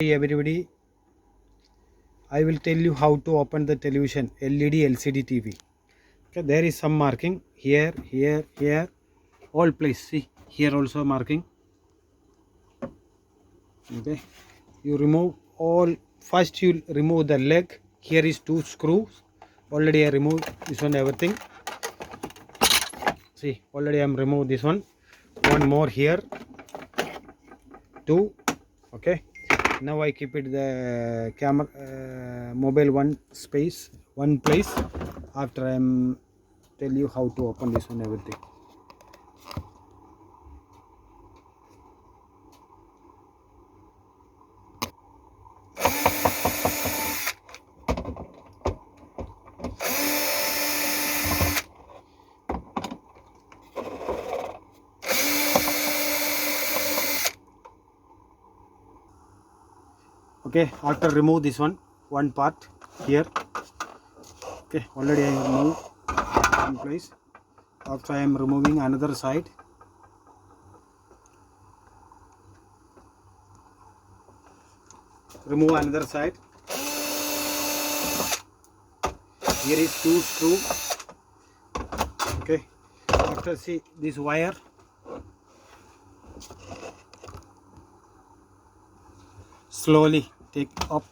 Hey everybody, I will tell you how to open the television LED LCD TV. Okay, there is some marking here, here, all place. See here also marking. Okay, you remove all. First you remove the leg. Here is two screws. Already I removed this one everything. See already I am removed this one. One more here. Two. Okay. Now I keep it the camera mobile one place. After I am tell you how to open this one everything. Okay, after remove this one part here. Okay, already I remove one place. After I am removing another side. Remove another side. Here is two screw. Okay, after see this wire. Slowly take up.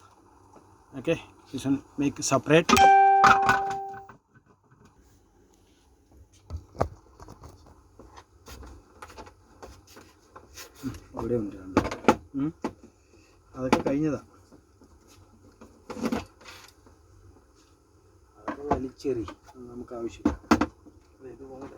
Okay, this one make separate. അവിടെ ഉണ്ട് അതൊക്കെ കഴിഞ്ഞതാ അതൊക്കെ വലിച്ചെറി നമുക്ക് ആവശ്യമില്ല ഇതുപോലെ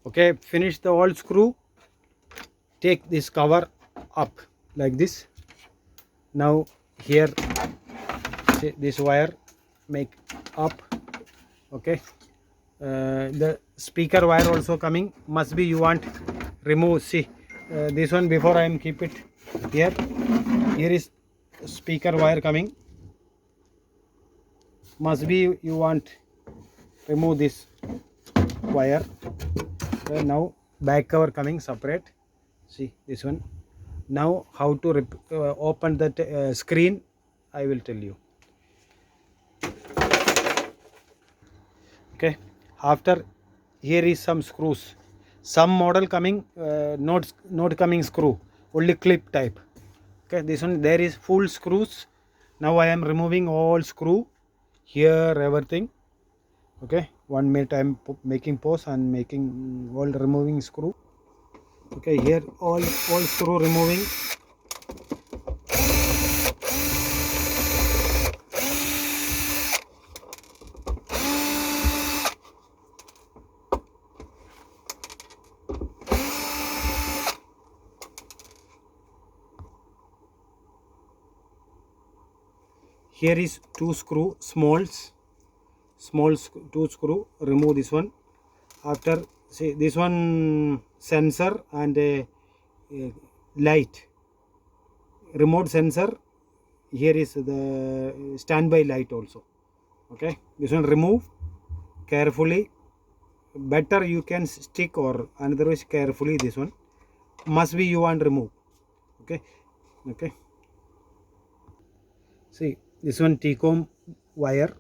Okay, finish the all screw. Take this cover up like this. Now here see this wire make up. Okay, the speaker wire also coming. Must be you want remove. See this one before I am keep it here. Here is speaker wire coming. Must be you want remove this wire. Now back cover coming separate. See this one. Now how to open that screen I will tell you. Okay, after here is some screws. Some model coming not coming screw, only clip type. Okay, this one there is full screws. Now I am removing all screw here everything. Okay, 1 minute I am making pause and making all removing screw. Okay, here all screw removing. Here is two screw two screw. Remove this one. After see this one sensor and light, remote sensor. Here is the standby light also. Okay, this one remove carefully. Better you can stick or otherwise carefully. This one must be you want remove. Okay, okay. See this one T-com wire.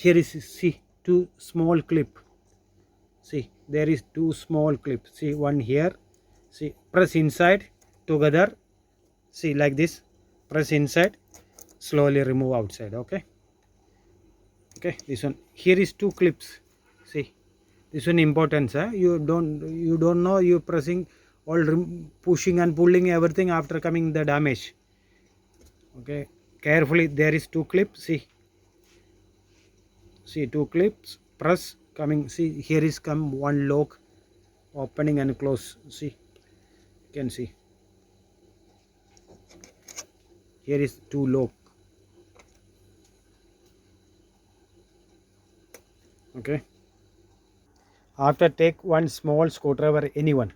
Here is see two small clip. See there is two small clips. See one here. See press inside together. See like this. Press inside. Slowly remove outside. Okay. Okay. This one here is two clips. See this one importance. You don't know you pressing all pushing and pulling everything after coming the damage. Okay. Carefully there is two clips. See two clips. Press coming. See here is come one lock opening and close. See you can see here is two lock. Okay, after take one small screwdriver anyone,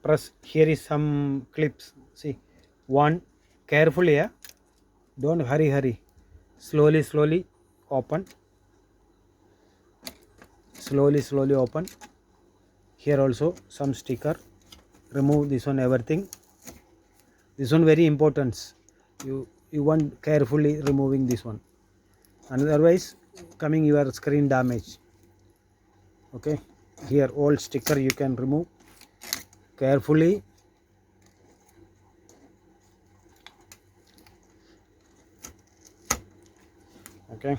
press. Here is some clips. See 1 carefully, yeah? Don't hurry. Slowly open. Slowly open. Here also some sticker. Remove this one, everything. This one very important. You want carefully removing this one. Otherwise coming your screen damage. Okay. Here all sticker you can remove carefully. Okay.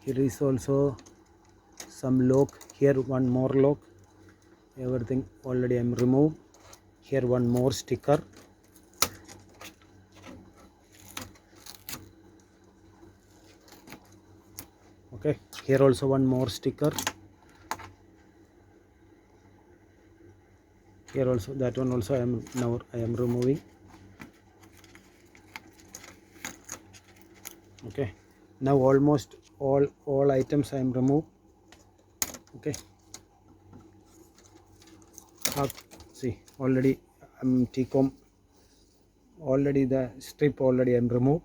Here is also some lock. Here one more lock. Everything already I am removed. Here one more sticker. Okay. Here also one more sticker. Here also that one also I am removing. Okay. Now almost all items I am removed. Okay. See already T-com already the strip already I am removed.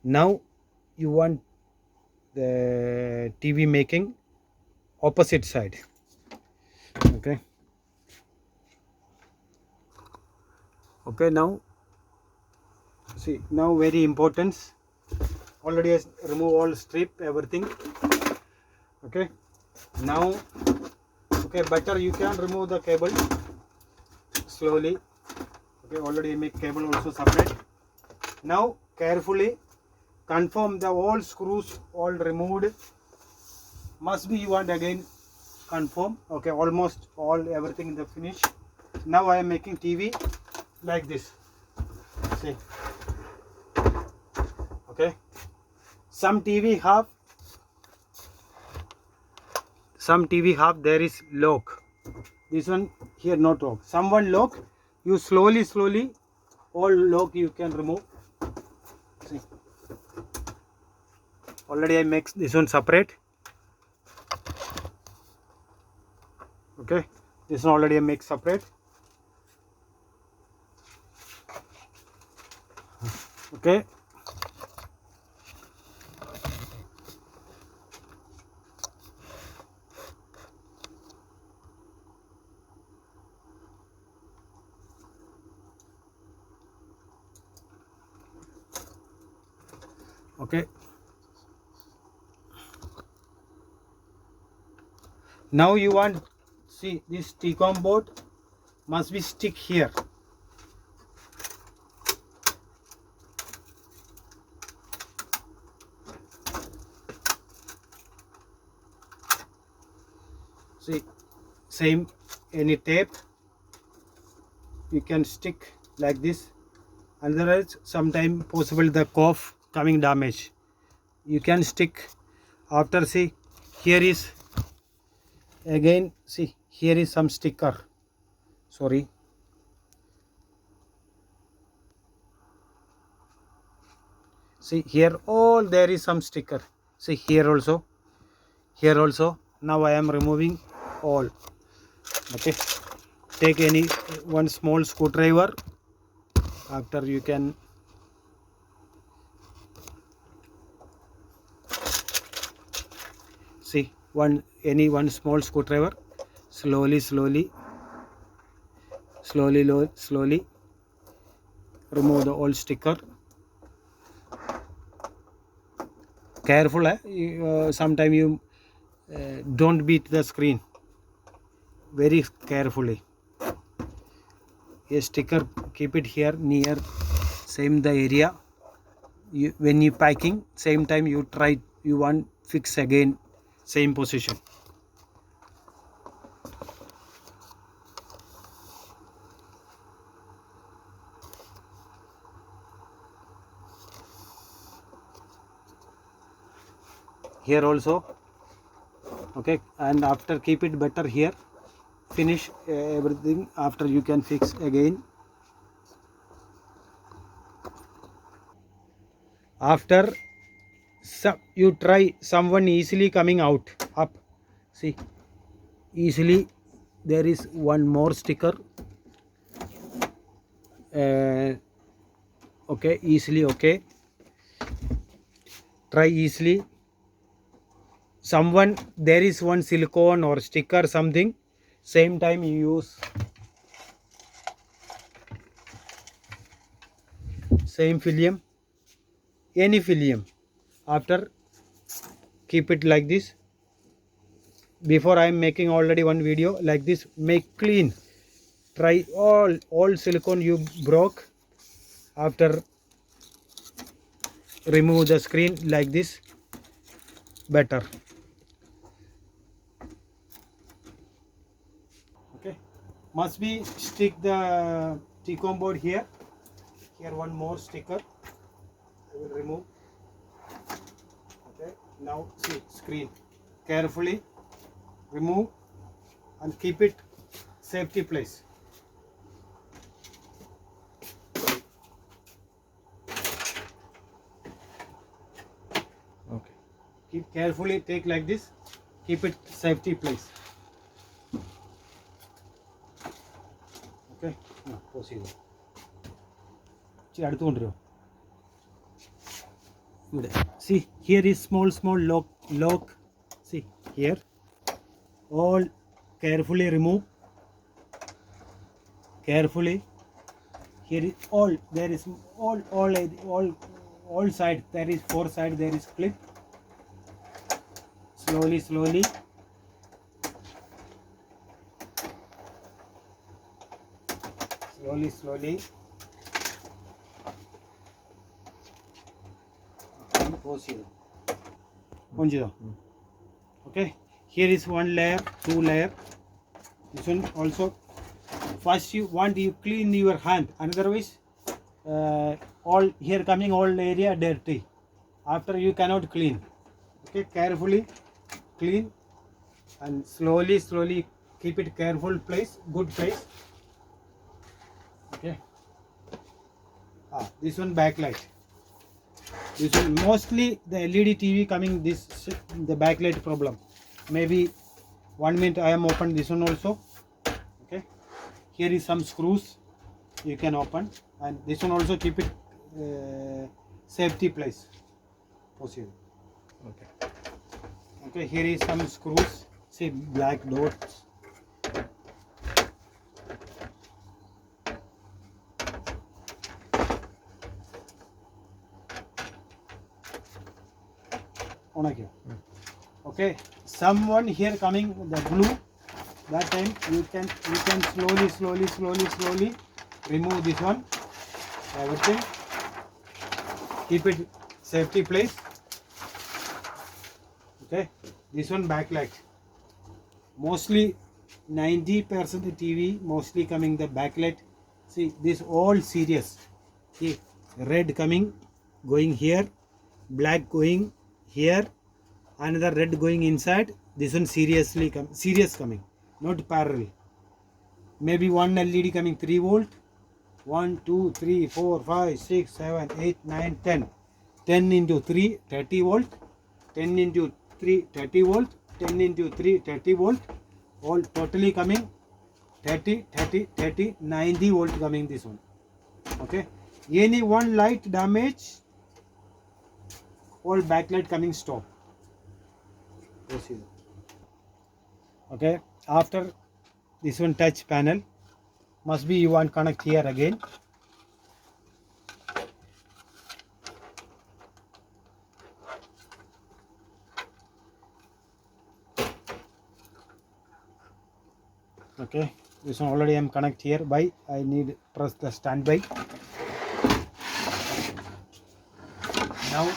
Now you want the TV making opposite side. Okay. Okay, now see, now very important, already I remove all strip everything. Okay, now okay, better you can remove the cable slowly. Okay, already make cable also separate. Now carefully confirm the all screws all removed. Must be you want again confirm. Okay, almost all everything in the finish. Now I am making TV like this. See. Okay. Some TV have there is lock. This one here not lock. Some one lock. You slowly all lock you can remove. See. Already I make this one separate. Okay. This one already I make separate. Okay. Okay. Now you want see this T-com board must be stick here. See, same any tape you can stick like this. Otherwise sometime possible the cough coming damage. You can stick after. See, here is again, see here is some sticker. Sorry. See here all there is some sticker. See here also. Now I am removing all. Okay. Take any one small screwdriver. After you can see any one small screwdriver. Slowly remove the old sticker. Careful, sometime you don't beat the screen. Very carefully. A sticker keep it here near same the area. When you packing same time you want fix again same position. Here also. Okay, and after keep it better here. Finish everything. After you can fix again. After you try someone easily coming out up. See, easily there is one more sticker. okay, easily, okay, try easily. Someone, there is one silicone or sticker something, same time you use same film, any film, after keep it like this. Before I am making already one video like this, make clean, try all silicone you broke, after remove the screen like this, better. Okay, must be stick the T-com board here. Here one more sticker I will remove. Okay, now see screen, carefully remove and keep it safety place. Okay, keep carefully, take like this, keep it safety place. Okay, now proceed. അടുത്ത് കൊണ്ടുവരുമോ? ഇവിടെ see here is small lock, see here, all carefully remove, carefully. Here is all, there is all side, there is 4 side, there is clip. Slowly slowly, okay, here is one layer, 2 layer. This one also, first you want you clean your hand, otherwise all here coming all area dirty, after you cannot clean. Okay, carefully clean and slowly keep it careful place, good place. Okay, this one backlight, this one mostly the LED TV coming this, the backlight problem. Maybe 1 minute I am open this one also. Okay, here is some screws you can open, and this one also keep it safety place. Proceed. Okay, okay, here is some screws, see black dots. Okay, someone here coming the glue, that time you can slowly remove this one, everything, keep it safety place. Okay, this one backlight, mostly 90% TV mostly coming the backlight. See this all serious, see red coming going here, black going here, another red going inside. This one serious coming, not parallel. Maybe one LED coming 3 volt, 1 2 3 4 5 6 7 8 9 10, 10 into 3 30 volt, 10 into 3 30 volt, 10 into 3 30 volt, all totally coming 30 90 volt coming this one. Okay, any one light damage, all backlight coming stop. Proceed. Okay, after this one touch panel, must be you want connect here again. Okay, this one already I am connect here, by I need press the standby. Now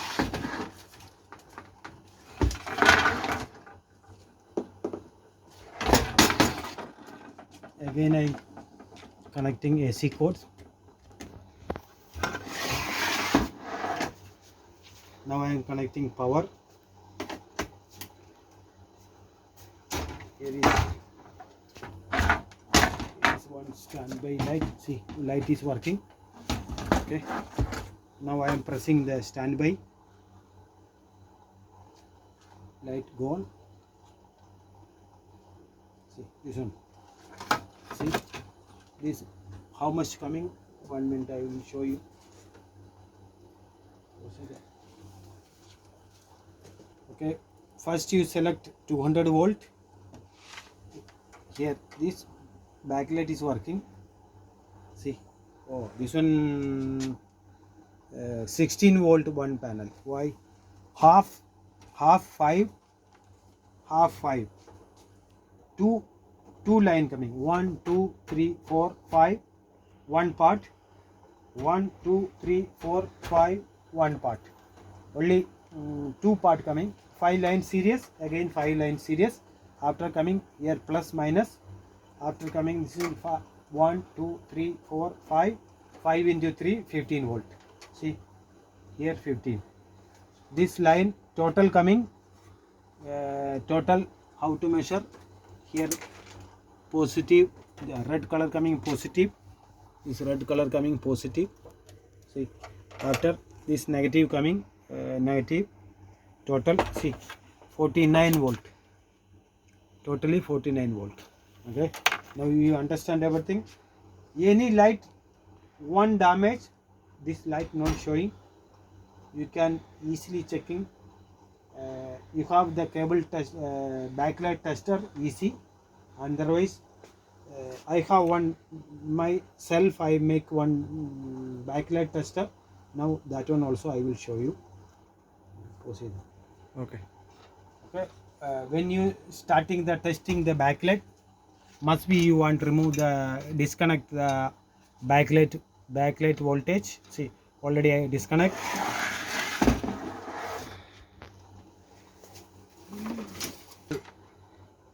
again I connecting AC cords. Now I am connecting power. Here is one standby light, see light is working. Okay, now I am pressing the standby, light gone. See this one, see this how much coming 1 minute I will show you. Okay, first you select 200 volt. Here this backlight is working. See, oh, this one 16 volt one panel. Why? Half 5, half 5. Two line coming. 1, 2, 3, 4, 5. One part. 1, 2, 3, 4, 5. One part. Only two part coming. 5 line series. Again 5 line series. After coming here plus minus. After coming this is 1, 2, 3, 4, 5. 5 into 3, 15 volt. See here 15. This line total coming. Total how to measure? Here positive, the red color coming positive. This red color coming positive. See, after this negative coming negative. Total see 49 volt. Totally 49 volt. Okay. Now you understand everything. Any light one damage, this light not showing. You can easily checking. You have the cable test, backlight tester easy. Otherwise, I have one myself. I make one backlight tester. Now that one also I will show you. Proceed. Okay. Okay. When you starting the testing the backlight, must be you want to remove the disconnect the backlight voltage. See, already I disconnect.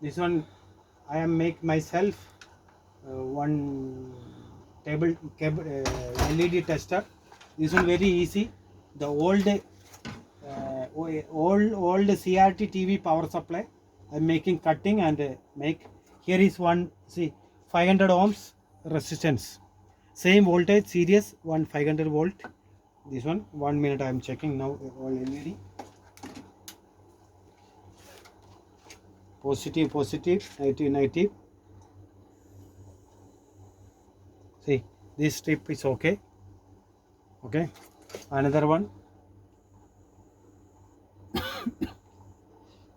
This one I am make myself one cable LED tester. This one very easy. The old CRT TV power supply I'm making cutting and make. Here is one, see, 500 ohms resistance, same voltage series, one 500 volt. This one 1 minute I am checking now. All LED positive, negative, negative. See, this strip is okay. Okay, another one.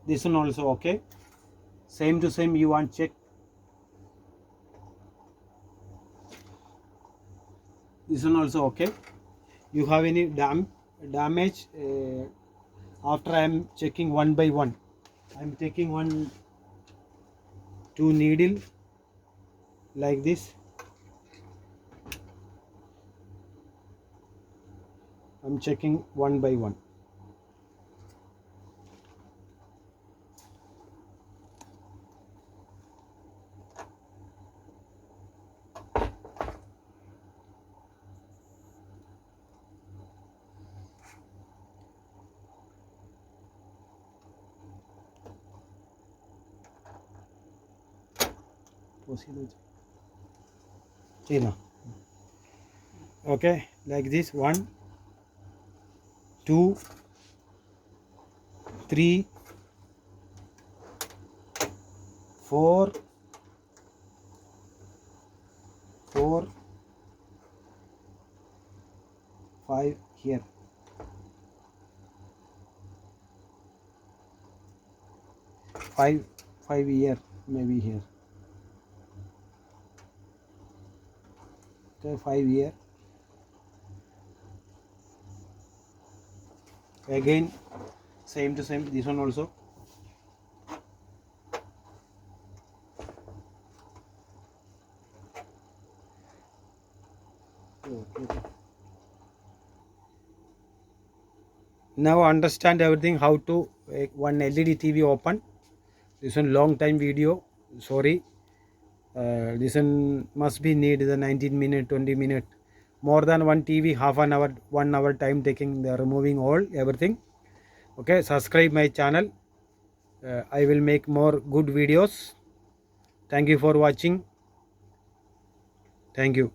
This one also okay. Same to same you want check. This one also okay. You have any damage? After I am checking one by one. I am taking 2 needle like this. I am checking one by one. Okay, like this 1, 2, 3, 4, 5 here. 5 here, maybe here. Okay, 5 here. Again same to same, this one also. Now understand everything how to one LED TV open. This one long time video, sorry. This one must be need the 19 minute, 20 minute, more than one TV, half an hour, 1 hour time taking the removing all everything. Okay, subscribe my channel. I will make more good videos. Thank you for watching. Thank you.